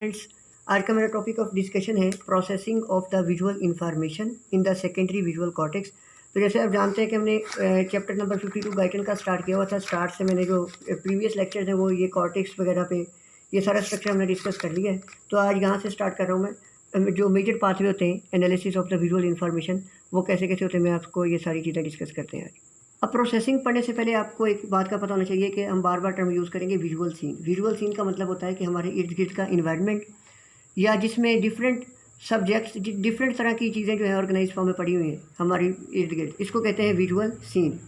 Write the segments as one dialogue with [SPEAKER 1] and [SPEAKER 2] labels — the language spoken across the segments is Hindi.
[SPEAKER 1] आज का मेरा टॉपिक ऑफ डिस्कशन है processing of the visual information in the secondary visual cortex. तो जैसे आप जानते हैं कि हमने चैप्टर नंबर 52 गाइटन का स्टार्ट किया हुआ था। स्टार्ट से मैंने जो प्रीवियस लेक्चर थे वो ये कॉर्टेक्स वगैरह पे ये सारा स्ट्रक्चर हमने डिस्कस कर लिया है। तो आज यहाँ से स्टार्ट कर रहा हूँ मैं जो मेजर पाथवे होते हैं analysis of the visual information वो कैसे कैसे होते हैं, मैं आपको ये सारी चीज़ें डिस्कस करते हैं आज। अब प्रोसेसिंग पढ़ने से पहले आपको एक बात का पता होना चाहिए कि हम बार बार टर्म यूज़ करेंगे विजुअल सीन। विजुअल सीन का मतलब होता है कि हमारे इर्द गिर्द का इन्वायरमेंट या जिसमें डिफरेंट सब्जेक्ट्स डिफरेंट तरह की चीज़ें जो है ऑर्गेनाइज फॉर्म में पड़ी हुई हैं हमारी इर्द गिर्द, इसको कहते हैं विजुअल सीन।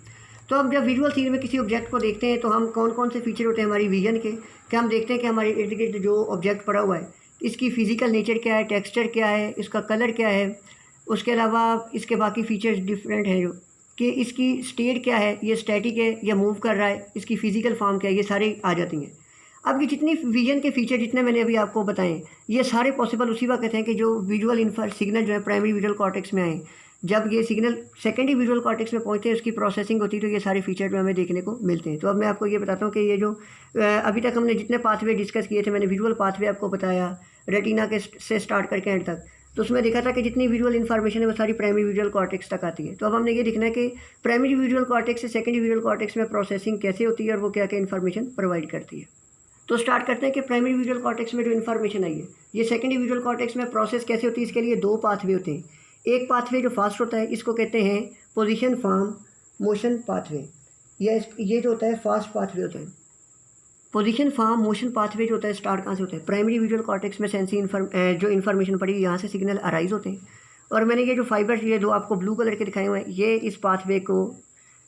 [SPEAKER 1] तो अब जब विजुअल सीन में किसी ऑब्जेक्ट को देखते हैं तो हम कौन कौन से फीचर होते हैं हमारी विजन के, क्या हम देखते हैं कि हमारे इर्द गिर्द जो ऑब्जेक्ट पड़ा हुआ है इसकी फ़िज़िकल नेचर क्या है, टेक्सचर क्या है, इसका कलर क्या है, उसके अलावा इसके बाकी फ़ीचर्स डिफरेंट हैं जो कि इसकी स्टेट क्या है, ये स्टैटिक है या मूव कर रहा है, इसकी फ़िज़िकल फॉर्म क्या है, ये सारे आ जाती हैं। अब ये जितनी विजन के फीचर जितने मैंने अभी आपको बताएं ये सारे पॉसिबल उसी वक्त हैं कि जो विजुअल सिग्नल जो है प्राइमरी विजुअल कॉर्टेक्स में आए। जब ये सिग्नल सेकेंडरी विजुअल कॉर्टेक्स में पहुंचते हैं उसकी प्रोसेसिंग होती है तो ये सारे फीचर जो हमें देखने को मिलते हैं। तो अब मैं आपको ये बताता हूँ कि ये जो अभी तक हमने जितने पाथवे डिस्कस किए थे, मैंने विजुअल पाथवे आपको बताया रेटिना के से स्टार्ट करके एंड तक, तो उसमें देखा था कि जितनी विजुअल इन्फॉर्मेशन है वो सारी प्राइमरी विजुअल कॉर्टेक्स तक आती है। तो अब हमने ये देखना है कि प्राइमरी विजुअल कॉर्टेक्स से सेकेंडरी विजुअल कॉर्टेक्स में प्रोसेसिंग कैसे होती है और वो क्या क्या इन्फॉर्मेशन प्रोवाइड करती है। तो स्टार्ट करते हैं कि प्राइमरी विजुअल कॉर्टेक्स में जो इन्फॉर्मेशन आई है ये सेकेंडरी विजुअल कॉर्टेक्स में प्रोसेस कैसे होती है। इसके लिए दो पाथवे होते हैं। एक पाथवे जो फास्ट होता है इसको कहते हैं पोजीशन फॉर्म मोशन पाथवे, ये जो होता है फास्ट पाथवे होता है। पोजीशन फॉर्म मोशन पाथवे जो होता है स्टार्ट कहाँ से होता है, प्राइमरी विजुअल कॉर्टेक्स में सेंसी जो इन्फॉर्मेशन पड़ी यहाँ से सिग्नल अराइज होते हैं। और मैंने ये जो फाइबर ये दो आपको ब्लू कलर के दिखाए हुए हैं ये इस पाथवे को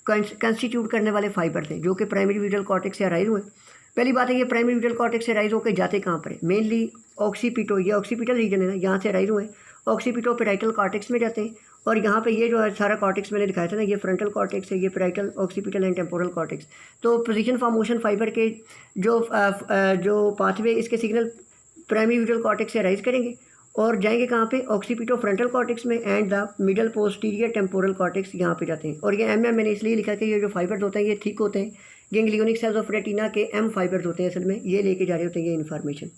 [SPEAKER 1] कंस्टिट्यूट करने वाले फाइबर थे जो कि प्राइमरी विजुअल कॉर्टेक्स से अराइज हुए। पहली बात है ये प्राइमरी विजुअल कॉर्टेक्स से राइज होकर जाते कहाँ पर है, मेनली ऑक्सीपिटो, ये ऑक्सीपिटल रीजन है ना, यहाँ से राइज हुए ऑक्सीपिटो पेराइटल कॉर्टेक्स में जाते हैं। और यहाँ पे ये जो है सारा कॉर्टेक्स मैंने दिखाया था ना, ये फ्रंटल कॉर्टेक्स है, ये parietal occipital and temporal cortex. तो पोजीशन फॉर्म मोशन फाइबर के जो पाथवे इसके सिग्नल प्राइमरी विजुअल कॉर्टेक्स से राइज करेंगे और जाएंगे कहाँ पे, ऑक्सीपिटो फ्रंटल कॉर्टेक्स में and the middle posterior temporal cortex यहाँ पे जाते हैं। और ये एम मैंने इसलिए लिखा कि ये जो फाइबर्स होते हैं ये थिक होते हैं, गैंग्लियोनिक सेल्स ऑफ रेटिना के एम फाइबर्स होते हैं असल में, ये लेके जा रहे होते हैं ये इन्फॉर्मेशन।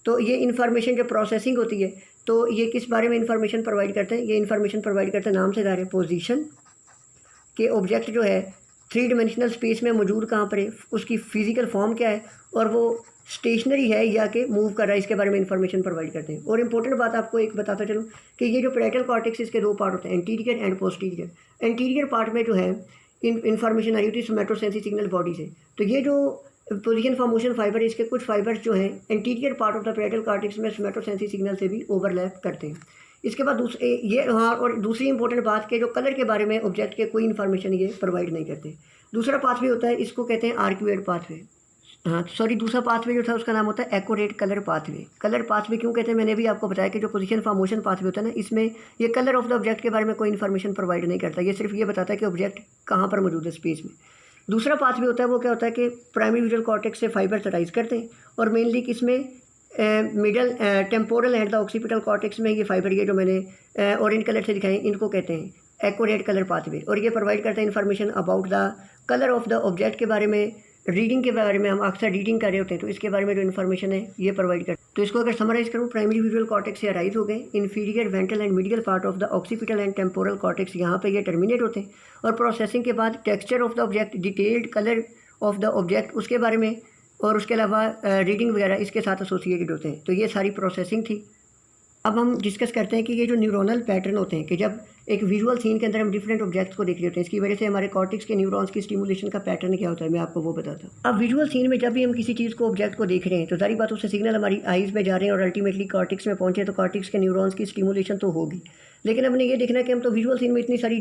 [SPEAKER 1] तो ये इन्फॉर्मेशन जब प्रोसेसिंग होती है तो ये किस बारे में इन्फॉर्मेशन प्रोवाइड करते हैं, ये इन्फॉर्मेशन प्रोवाइड करते हैं नाम से जा रहे हैं पोजीशन के ऑब्जेक्ट जो है थ्री डिमेंशनल स्पेस में मौजूद कहाँ पर है, उसकी फिजिकल फॉर्म क्या है और वो स्टेशनरी है या कि मूव कर रहा है, इसके बारे में इन्फॉर्मेशन प्रोवाइड करते हैं। और इंपॉर्टेंट बात आपको एक बताता चलूँ कि ये जो पेराइटल कॉर्टेक्स इसके दो पार्ट होते हैं, anterior and posterior. Anterior part में जो है इन्फॉर्मेशन आ रही होती है सोमैटोसेंसी सिग्नल बॉडी से। तो ये जो पोजीशन फॉर्म मोशन फाइबर इसके कुछ फाइबर्स जो हैं anterior part of the parietal cortex में सोमैटोसेंसी सिग्नल से भी ओवरलैप करते हैं। इसके बाद और दूसरी इंपॉर्टेंट बात के जो कलर के बारे में ऑब्जेक्ट के कोई इन्फॉर्मेशन ये प्रोवाइड नहीं करते। दूसरा पाथवे होता है इसको कहते हैं आर्क्यूएड पाथवे, दूसरा पाथवे जो था उसका नाम होता है accurate colour pathway. Colour pathway क्यों कहते हैं, मैंने भी आपको बताया कि जो पोजीशन फॉर्म मोशन पाथवे होता है ना, इसमें ये कलर ऑफ द ऑब्जेक्ट के बारे में कोई इन्फॉर्मेशन प्रोवाइड नहीं करता, ये सिर्फ ये बताता है कि ऑब्जेक्ट कहाँ पर मौजूद है स्पेस में। दूसरा पाथवे होता है वो क्या होता है कि प्राइमरी विजुअल कॉर्टेक्स से फाइबर राइज करते हैं और मेनली किसमें middle temporal and the occipital cortex में ये फाइबर ये जो मैंने ऑरेंज कलर से दिखाए इनको कहते हैं एक्यूरेट कलर पाथवे। और ये प्रोवाइड करता है information about the colour of the object के बारे में, रीडिंग के बारे में, हम अक्सर रीडिंग कर रहे होते हैं तो इसके बारे में जो इन्फॉर्मेशन है ये प्रोवाइड कर। तो इसको अगर समराइज करूँ, प्राइमरी विजुअल कॉर्टेक्स से अराइज हो गए, inferior ventral and medial part of the occipital and temporal cortex यहाँ पे ये टर्मिनेट होते हैं। और प्रोसेसिंग के बाद texture of the object, detailed colour of the object उसके बारे में और उसके अलावा रीडिंग वगैरह इसके साथ एसोसिएटेड होते हैं। तो ये सारी प्रोसेसिंग थी। अब हम डिस्कस करते हैं कि ये जो न्यूरोनल पैटर्न होते हैं कि जब एक विजुअल सीन के अंदर हम डिफरेंट ऑब्जेक्ट्स को देख रहे होते हैं, इसकी वजह से हमारे कॉर्टेक्स के न्यूरॉन्स की स्टिमुलेशन का पैटर्न क्या होता है मैं आपको वो बताता हूँ। अब विजुअल सीन में जब भी हम किसी चीज़ को ऑब्जेक्ट को देख रहे हैं तो सारी बात उससे सिग्नल हमारी आइज़ में जा रहे हैं और अल्टीमेटली कॉर्टेक्स में पहुँचे तो कॉर्टेक्स के न्यूरॉन्स की स्टिमुलेशन तो होगी। लेकिन हमने ये देखना है कि हम तो विजुअल सीन में इतनी सारी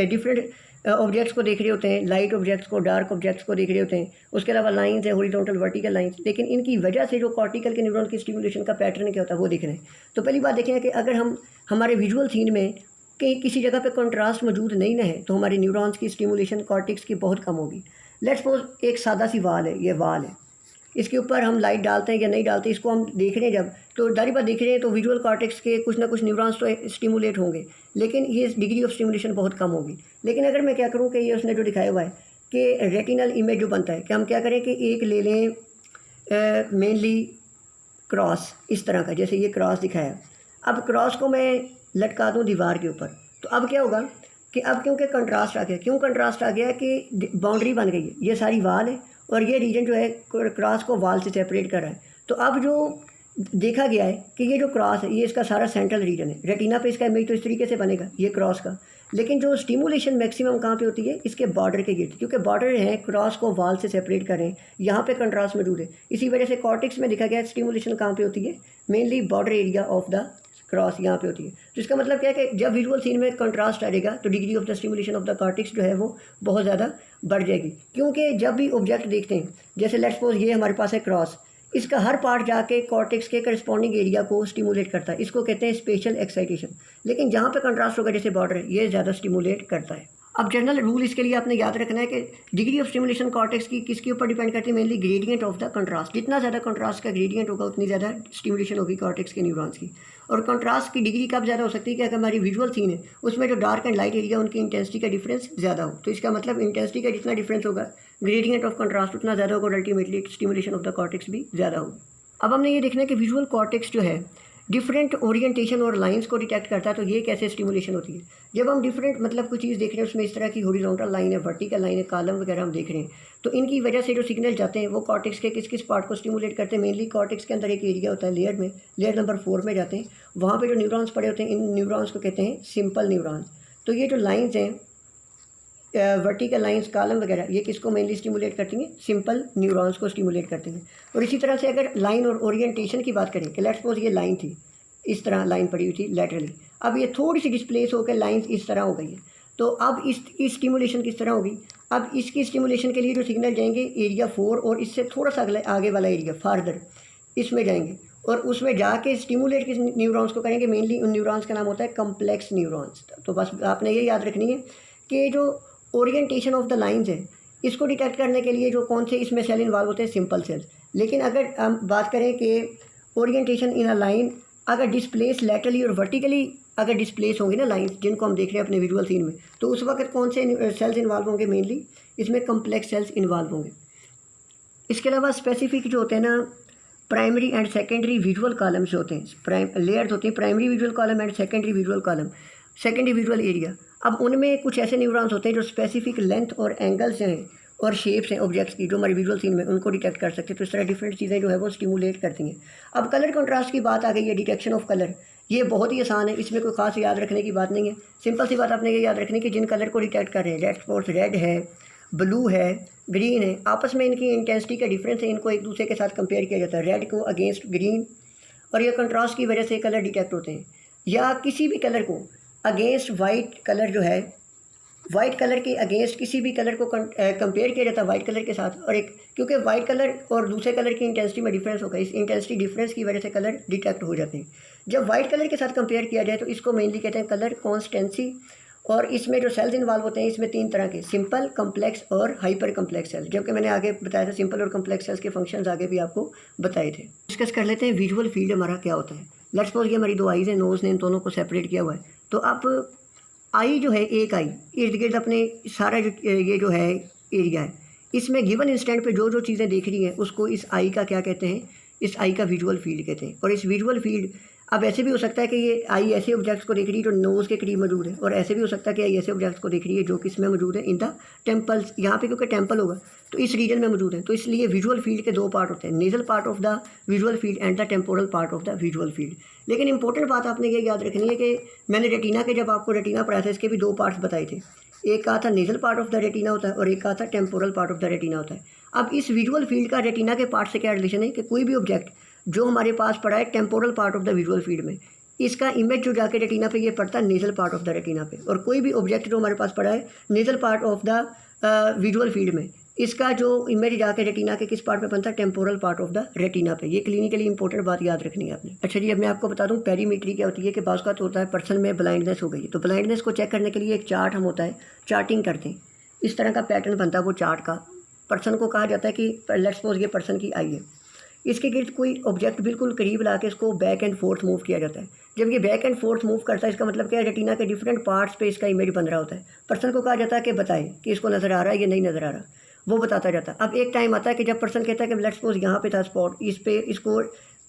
[SPEAKER 1] डिफरेंट ऑब्जेक्ट्स को देख रहे होते हैं, लाइट ऑब्जेक्ट्स को, डार्क ऑब्जेक्ट्स को देख रहे होते हैं, उसके अलावा लाइंस है हॉरिजॉन्टल वर्टिकल लाइंस, लेकिन इनकी वजह से जो कॉर्टिकल के न्यूरॉन की स्टिमुलेशन का पैटर्न क्या होता है वो देखना है। तो पहली बात देखें कि अगर हम हमारे विजुअल सीन में किसी जगह पे कंट्रास्ट मौजूद नहीं ना है तो हमारे न्यूरॉन्स की स्टिमुलेशन कॉर्टेक्स की बहुत कम होगी। लेट्स सपोज एक सादा सी वाल है, ये वाल है, इसके ऊपर हम लाइट डालते हैं या नहीं डालते, इसको हम देख रहे हैं जब तो दारी बात देख रहे हैं तो विजुअल कॉर्टेक्स के कुछ ना कुछ न्यूरॉन्स तो स्टिमुलेट होंगे, लेकिन ये डिग्री ऑफ स्टिमुलेशन बहुत कम होगी। लेकिन अगर मैं क्या करूँ कि ये उसने जो दिखाया हुआ है कि रेटिनल इमेज जो बनता है कि हम क्या करें कि एक ले लें मेनली क्रॉस इस तरह का, जैसे ये क्रॉस दिखाया। अब क्रॉस को मैं लटका दूँ दीवार के ऊपर, तो अब क्या होगा कि अब क्योंकि कंट्रास्ट आ गया, क्यों कंट्रास्ट आ गया कि बाउंड्री बन गई है, ये सारी वाल है और ये रीजन जो है क्रॉस को वाल से सेपरेट कर रहा है। तो अब जो देखा गया है कि ये जो क्रॉस है ये इसका सारा सेंट्रल रीजन है। रेटिना पे इसका इमेज तो इस तरीके से बनेगा ये क्रॉस का, लेकिन जो स्टिमुलेशन मैक्सिमम कहाँ पे होती है, इसके बॉर्डर के गिर्द, क्योंकि बॉर्डर है क्रॉस को वाल से सेपरेट कर रहे हैं, यहाँ पे कंट्रास्ट मौजूद है। इसी वजह से कॉर्टेक्स में देखा गया स्टिमुलेशन कहाँ पे होती है, mainly border area of the cross यहाँ पे होती है। तो इसका मतलब क्या है कि जब विजुअल सीन में कंट्रास्ट आएगा तो degree of the stimulation of the cortex जो है वो बहुत ज़्यादा बढ़ जाएगी। क्योंकि जब भी ऑब्जेक्ट देखते हैं, जैसे लेट्स सपोज ये हमारे पास है क्रॉस, इसका हर पार्ट जाके कॉर्टेक्स के करस्पॉन्डिंग एरिया को स्टिमुलेट करता है, इसको कहते हैं स्पेशल एक्साइटेशन। लेकिन जहाँ पे कंट्रास्ट होगा जैसे बॉर्डर है, ये ज़्यादा स्टिमुलेट करता है। अब जनरल रूल इसके लिए आपने याद रखना है कि डिग्री ऑफ स्टिमुलेशन कॉर्टेक्स की किसके ऊपर डिपेंड करती है, mainly gradient of the contrast. जितना ज़्यादा कंट्रास्ट का ग्रेडियंट होगा उतनी ज़्यादा स्टिमुलेशन होगी कॉर्टेक्स के न्यूरॉन्स की। और कंट्रास्ट की डिग्री कब ज़्यादा हो सकती है कि अगर हमारी विजुअल सीन है उसमें जो डार्क एंड लाइट एरिया उनकी इंटेंसिटी का डिफरेंस ज़्यादा हो, तो इसका मतलब इंटेंसिटी का जितना डिफरेंस होगा ग्रेडियंट ऑफ कंट्रास्ट उतना ज़्यादा होगा और ultimately stimulation of the cortex भी ज़्यादा होगी। अब हमने ये देखना है कि विजुअल कॉर्टेक्स जो है डिफरेंट ओरिएंटेशन और लाइंस को डिटेक्ट करता है। तो ये कैसे स्टिमुलेशन होती है, जब हम डिफरेंट मतलब कोई चीज़ देख रहे हैं उसमें इस तरह की हॉरिजॉन्टल लाइन है, वर्टिकल लाइन है, कॉलम वगैरह हम देख रहे हैं, तो इनकी वजह से जो सिग्नल जाते हैं वो कॉर्टेक्स के किस किस पार्ट को स्टिमुलेट करते हैं। मेनली कॉर्टेक्स के अंदर एक एरिया होता है लेयर में, लेयर नंबर 4 में जाते हैं, वहाँ पर जो न्यूरॉन्स पड़े होते हैं इन न्यूरॉन्स को कहते हैं सिंपल न्यूरॉन्स। तो ये जो लाइन्स हैं वर्टिकल लाइंस कॉलम वगैरह ये किसको मेनली स्टिमुलेट करती हैं, सिंपल न्यूरॉन्स को स्टिमुलेट करते हैं। और इसी तरह से अगर लाइन और ओरिएंटेशन की बात करें कि लेट्स सपोज ये लाइन थी, इस तरह लाइन पड़ी हुई थी लैटरली, अब ये थोड़ी सी डिस्प्लेस होकर लाइंस इस तरह हो गई है, तो अब इसकी स्टिमुलेशन किस तरह होगी। अब इसकी स्टिमुलेशन के लिए जो सिग्नल जाएंगे एरिया 4 और इससे थोड़ा सा आगे वाला एरिया फार्दर, इसमें जाएंगे और उसमें जाके स्टिमुलेट किस न्यूरॉन्स को करेंगे, मेनली उन न्यूरॉन्स का नाम होता है कम्प्लेक्स न्यूरॉन्स। तो बस आपने ये याद रखनी है कि जो ओरिएंटेशन ऑफ द लाइंस है इसको डिटेक्ट करने के लिए जो कौन से इसमें सेल इन्वॉल्व होते हैं, सिंपल सेल्स। लेकिन अगर हम बात करें कि ओरिएंटेशन इन अ लाइन अगर डिस्प्लेस लैटरली और वर्टिकली अगर डिस्प्लेस होंगे ना लाइंस जिनको हम देख रहे हैं अपने विजुअल सीन में, तो उस वक्त कौन से सेल्स इन्वॉल्व होंगे, मेनली इसमें कम्प्लेक्स सेल्स इन्वॉल्व होंगे। इसके अलावा स्पेसिफिक जो होते हैं ना primary and secondary visual columns होते हैं, लेयर्स होती हैं, primary visual column and secondary visual column, secondary visual area. अब उनमें कुछ ऐसे न्यूरॉन्स होते हैं जो स्पेसिफिक लेंथ और एंगल्स हैं और शेप्स हैं ऑब्जेक्ट्स की जो हमारी विजुअल सीन में उनको डिटेक्ट कर सकते हैं। तो इस तरह डिफरेंट चीज़ें जो है वो स्टिमुलेट करती हैं। अब कलर कंट्रास्ट की बात आ गई है, डिटेक्शन ऑफ कलर, ये बहुत ही आसान है, इसमें कोई खास याद रखने की बात नहीं है। सिंपल सी बात आपने ये याद रखनी कि जिन कलर को डिटेक्ट कर रहे हैं, रेड स्पॉट्स रेड है, ब्लू है, ग्रीन है, आपस में इनकी इंटेंसिटी का डिफरेंस है, इनको एक दूसरे के साथ कंपेयर किया जाता है, रेड को अगेंस्ट ग्रीन, और ये कंट्रास्ट की वजह से कलर डिटेक्ट होते हैं। या किसी भी कलर को अगेंस्ट वाइट कलर जो है, वाइट कलर के अगेंस्ट किसी भी कलर को कंपेयर किया जाता है वाइट कलर के साथ, और एक क्योंकि वाइट कलर और दूसरे कलर की इंटेंसिटी में डिफरेंस होगा, इस इंटेंसिटी डिफरेंस की वजह से कलर डिटेक्ट हो जाते हैं। जब वाइट कलर के साथ कंपेयर किया जाए तो इसको मेनली कहते हैं कलर कॉन्स्टेंसी। और इसमें जो सेल्स इन्वॉल्व होते हैं इसमें 3 तरह के, सिंपल, कम्प्लेक्स और हाइपर कम्प्लेक्स सेल्स, जबकि मैंने आगे बताया था सिंपल और कम्प्लेक्स सेल्स के फंक्शंस आगे भी आपको बताए थे। डिस्कस कर लेते हैं विजुअल फील्ड हमारा क्या होता है। लेट्स सपोज ये हमारी 2 आईज़ हैं, नोज़ ने इन दोनों को सेपरेट किया हुआ है। तो अब आई जो है, एक आई इर्द गिर्द अपने सारा जो ये जो है एरिया है, इसमें गिवन इंस्टेंट पे जो जो चीज़ें देख रही हैं उसको इस आई का क्या कहते हैं, इस आई का विजुअल फील्ड कहते हैं। और इस विजुअल फील्ड अब ऐसे भी हो सकता है कि ये आई ऐसे ऑब्जेक्ट्स को देख रही है जो नोज़ के करीब मौजूद है, और ऐसे भी हो सकता है कि आई ऐसे ऑब्जेक्ट्स को देख रही है जो किस में मौजूद है, इन द टेम्पल्स, यहाँ पे क्योंकि टेम्पल होगा तो इस रीजन में मौजूद है। तो इसलिए विजुअल फील्ड के 2 पार्ट होते हैं, nasal part of the visual field and the temporal part of the visual field. लेकिन इंपॉर्टेंट बात आपने ये याद रखनी है कि मैंने रेटिना के जब आपको रेटिना पढ़ाया था इसके भी 2 पार्ट्स बताए थे, एक कहा था nasal part of the retina होता है और एक कहा था temporal part of the retina होता है। अब इस विजुअल फील्ड का रेटिना के पार्ट से क्या रिलेशन है कि कोई भी ऑब्जेक्ट जो हमारे पास पड़ा है temporal part of the visual field में, इसका इमेज जो जाके रेटिना पे ये पड़ता है nasal part of the retina पे, और कोई भी ऑब्जेक्ट जो हमारे पास पड़ा है nasal part of the visual field में, इसका जो इमेज जाके रेटिना के किस पार्ट पे बनता है, temporal part of the retina पे। ये क्लिनिकली इंपॉर्टेंट बात याद रखनी है आपने। अच्छा जी, अब मैं आपको बता दूं पेरीमेट्री क्या होती है कि बाज़ का तो होता है पर्सन में ब्लाइंडनेस हो गई है, तो ब्लाइंडनेस को चेक करने के लिए एक चार्ट हम होता है, चार्टिंग करते हैं, इस तरह का पैटर्न बनता है वो चार्ट का। पर्सन को कहा जाता है कि लेट्स सपोज ये पर्सन की आई है, इसके गिर्द कोई ऑब्जेक्ट बिल्कुल करीब ला के इसको बैक एंड फोर्थ मूव किया जाता है। जब ये बैक एंड फोर्थ मूव करता है इसका मतलब क्या है, रेटिना के डिफरेंट पार्ट्स पे इसका इमेज बन रहा होता है। पर्सन को कहा जाता है कि बताए कि इसको नज़र आ रहा है या नहीं नज़र आ रहा, वो बताता जाता है। अब एक टाइम आता है कि जब पर्सन कहता है कि लेट्स सपोज यहाँ पे था स्पॉट, इस पे इसको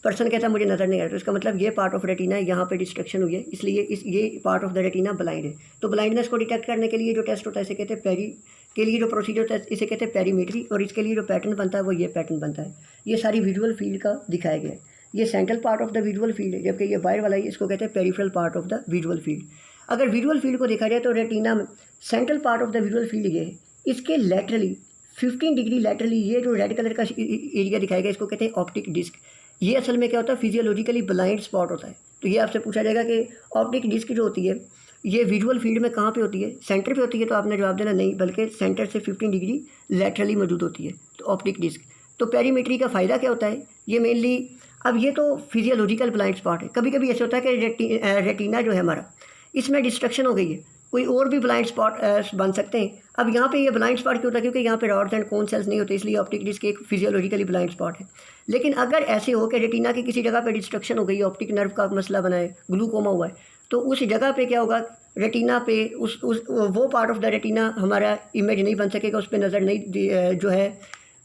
[SPEAKER 1] पर्सन कहता है मुझे नज़र नहीं आ रहा, तो इसका मतलब ये पार्ट ऑफ रेटिना है, यहाँ पे डिस्ट्रक्शन हुई है, इसलिए ये part of the retina blind है। तो ब्लाइंडनेस को डिटेक्ट करने के लिए जो टेस्ट होता है इसे कहते हैं के लिए जो प्रोसीजर होता है इसे कहते हैं पेरीमेट्री, और इसके लिए जो पैटर्न बनता है वो ये पैटर्न बनता है। ये सारी विजुअल फील्ड का दिखाया गया है। ये central part of the visual field है, जबकि ये बाहर वाला है इसको कहते हैं peripheral part of the visual field. अगर विजुअल फील्ड को देखा जाए तो रेटिना में central part of the visual field ये है, इसके लेटरली 15 डिग्री लेटरली ये जो रेड कलर का एरिया दिखाया गया इसको कहते हैं ऑप्टिक डिस्क। ये असल में क्या होता है, फिजियोलॉजिकली ब्लाइंड स्पॉट होता है। तो ये आपसे पूछा जाएगा कि ऑप्टिक डिस्क जो होती है ये विजुअल फील्ड में कहाँ पे होती है, सेंटर पे होती है, तो आपने जवाब देना नहीं, बल्कि सेंटर से 15 डिग्री लेटरली मौजूद होती है तो ऑप्टिक डिस्क। तो पेरीमेट्री का फ़ायदा क्या होता है, ये मेनली, अब ये तो फिजियोलॉजिकल ब्लाइंड स्पॉट है। कभी कभी ऐसे होता है कि रेटिना जो है हमारा इसमें डिस्ट्रक्शन हो गई है, कोई और भी ब्लाइंड स्पॉट बन सकते हैं। अब यहाँ पे ये ब्लाइंड स्पॉट क्यों होता है, क्योंकि यहाँ पे रॉड्स एंड कोन सेल्स नहीं होते, इसलिए ऑप्टिक डिस्क एक फिजियोलॉजिकली ब्लाइंड स्पॉट है। लेकिन अगर ऐसे हो कि रेटिना की किसी जगह पे डिस्ट्रक्शन हो गई, ऑप्टिक नर्व का मसला बना है, ग्लूकोमा हुआ है, तो उस जगह पे क्या होगा, रेटिना पे उस वो पार्ट ऑफ द रेटिना हमारा इमेज नहीं बन सकेगा, उस पर नज़र नहीं जो है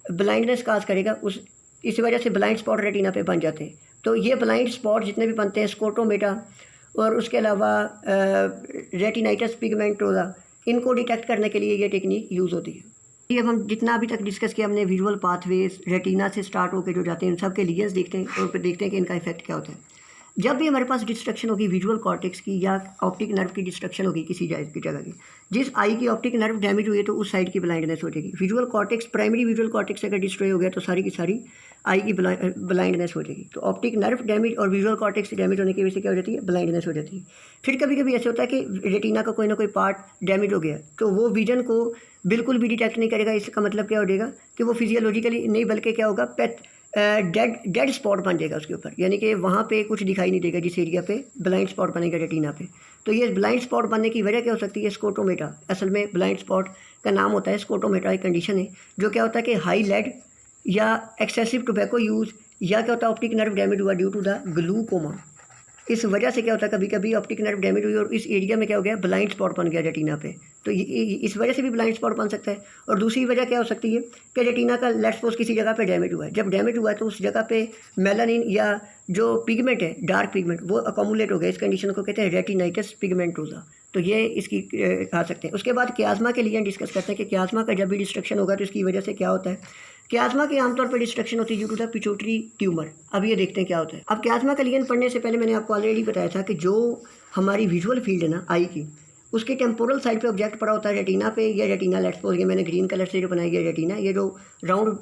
[SPEAKER 1] ब्लाइंडनेस काज करेगा, इस वजह से ब्लाइंड स्पॉट रेटिना पे बन जाते हैं। तो ये ब्लाइंड स्पॉट जितने भी बनते हैं, स्कोटोमेटा और उसके अलावा रेटिनाइटिस पिगमेंटोसा, इनको डिटेक्ट करने के लिए ये टेक्निक यूज़ होती है। ये अब हम जितना अभी तक डिस्कस किया हमने, विजुअल पाथवेज रेटिना से स्टार्ट होकर जो जाते हैं उन सब के लीजन्स देखते हैं और फिर देखते हैं कि इनका इफेक्ट क्या होता है। जब भी हमारे पास डिस्ट्रक्शन होगी विजुअल कॉर्टेक्स की या ऑप्टिक नर्व की डिस्ट्रक्शन होगी किसी जगह की, जिस आई की ऑप्टिक नर्व डैमेज हुई है तो उस साइड की ब्लाइंडनेस हो जाएगी। Visual cortex, primary visual cortex अगर डिस्ट्रॉय हो गया तो सारी की सारी आई की ब्लाइंडनेस हो जाएगी। तो ऑप्टिक नर्व डैमेज और विजुअल कॉर्टेक्स डैमेज होने की वजह से क्या हो जाती है, ब्लाइंडनेस हो जाती है। फिर कभी कभी ऐसे होता है कि रेटिना का कोई ना कोई पार्ट डैमेज हो गया तो वो विजन को बिल्कुल भी डिटेक्ट नहीं करेगा। इसका मतलब क्या हो जाएगा कि वो फिजियोलॉजिकली नहीं बल्कि क्या होगा, डेड स्पॉट बन जाएगा उसके ऊपर, यानी कि वहाँ पे कुछ दिखाई नहीं देगा जिस एरिया पे ब्लाइंड स्पॉट बनेगा रेटिना पे। तो ये ब्लाइंड स्पॉट बनने की वजह क्या हो सकती है, स्कोटोमेटा। असल में ब्लाइंड स्पॉट का नाम होता है स्कोटोमेटा, एक कंडीशन है जो क्या होता है कि हाई लेड या एक्सेसिव टोबैको यूज़ या क्या होता है ऑप्टिक नर्व डैमेज हुआ ड्यू टू द ग्लूकोमा। इस वजह से क्या होता है, कभी कभी ऑप्टिक नर्व डैमेज हुई और इस एरिया में क्या हो गया, ब्लाइंड स्पॉट बन गया रेटिना पे, तो इस वजह से भी ब्लाइंड स्पॉट बन सकता है। और दूसरी वजह क्या हो सकती है कि रेटिना का लेट्स सपोज किसी जगह पे डैमेज हुआ है, जब डैमेज हुआ है तो उस जगह पे मेलानिन या जो पिगमेंट है, डार्क पिगमेंट, वो अकोमुलेट हो गया। इस कंडीशन को कहते हैं रेटिनाइटिस पिगमेंटोसा। तो ये इसकी आ सकते हैं। उसके बाद क्यास्मा के लिए डिस्कस करते हैं कि क्यास्मा का जब भी डिस्ट्रक्शन होगा तो इसकी वजह से क्या होता है। क्यास्मा की आमतौर पर डिस्ट्रक्शन होती है due to the pituitary tumour. अब ये देखते हैं क्या होता है। अब क्यास्मा का लिगन पढ़ने से पहले मैंने आपको ऑलरेडी बताया था कि जो हमारी विजुअल फील्ड है ना आई की, उसके टेम्पोरल साइड पे ऑब्जेक्ट पड़ा होता है रेटिना पे। ये रेटिना लेट्स सपोज, ये मैंने ग्रीन कलर से जो बनाई है रेटिना, ये जो राउंड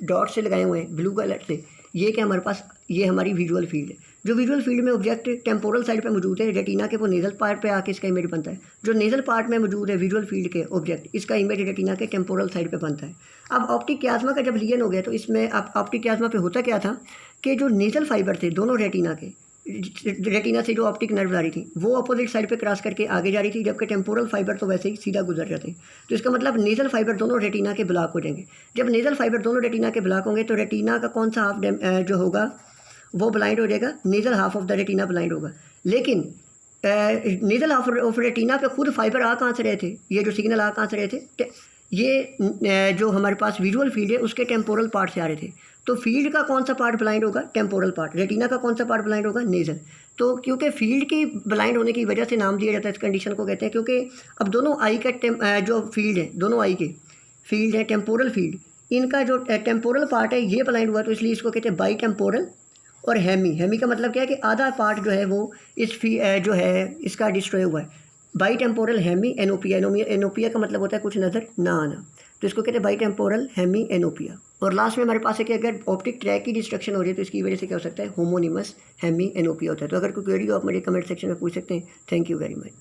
[SPEAKER 1] डॉट से लगाए हुए हैं ब्लू कलर से, ये क्या हमारे पास, ये हमारी विजुअल फील्ड है। जो विजुअल फील्ड में ऑब्जेक्ट टेम्पोरल साइड पे मौजूद है रेटिना के, वो नेजल पार्ट पे आके इसका इमेज बनता है। जो नेजल पार्ट में मौजूद है विजुअल फील्ड के ऑब्जेक्ट, इसका इमेज रेटिना के टेम्पोरल साइड पे बनता है। अब ऑप्टिक क्यास्मा का जब लिगन हो गया तो इसमें अब ऑप्टिक क्यास्मा पे होता क्या था कि जो नेजल फाइबर थे दोनों रेटिना के, रेटिना से जो ऑप्टिक नर्व आ रही थी वो अपोजिट साइड पे क्रॉस करके आगे जा रही थी, जबकि टेम्पोरल फाइबर तो वैसे ही सीधा गुजर जाते हैं। तो इसका मतलब नेजल फाइबर दोनों रेटिना के ब्लॉक हो जाएंगे। जब नेजल फाइबर दोनों रेटिना के ब्लॉक होंगे तो रेटिना का कौन सा हाफ जो होगा वो ब्लाइंड हो जाएगा, nasal half of the retina blind होगा। लेकिन नेजल हाफ ऑफ रेटिना पे खुद फाइबर आ कहाँ से रहे थे, ये जो सिग्नल आ कहाँ से रहे थे, ये जो हमारे पास विजुअल फील्ड है उसके टेम्पोरल पार्ट से आ रहे थे। तो फील्ड का कौन सा पार्ट ब्लाइंड होगा, टेम्पोरल पार्ट। रेटिना का कौन सा पार्ट ब्लाइंड होगा, नेजल। तो क्योंकि फील्ड की ब्लाइंड होने की वजह से नाम दिया जाता है इस कंडीशन को कहते हैं, क्योंकि अब दोनों आई का जो फील्ड है, दोनों आई के फील्ड है टेम्पोरल फील्ड, इनका जो टेम्पोरल पार्ट है ये ब्लाइंड हुआ, तो इसलिए इसको कहते हैं बाई टेम्पोरल और हेमी का मतलब क्या है कि आधा पार्ट जो है वो इस जो है इसका डिस्ट्रॉय हुआ है। Bitemporal hemianopia, anopia का मतलब होता है कुछ नज़र ना आना, तो इसको कहते हैं बाई टेम्पोरल हेमी एनोपिया। और लास्ट में हमारे पास है कि अगर ऑप्टिक ट्रैक की डिस्ट्रक्शन हो रही है तो इसकी वजह से क्या हो सकता है, होमोनिमस हेमी एनोपिया होता है। तो अगर कोई क्वेरी हो आप मुझे कमेंट सेक्शन में पूछ सकते हैं। Thank you very much.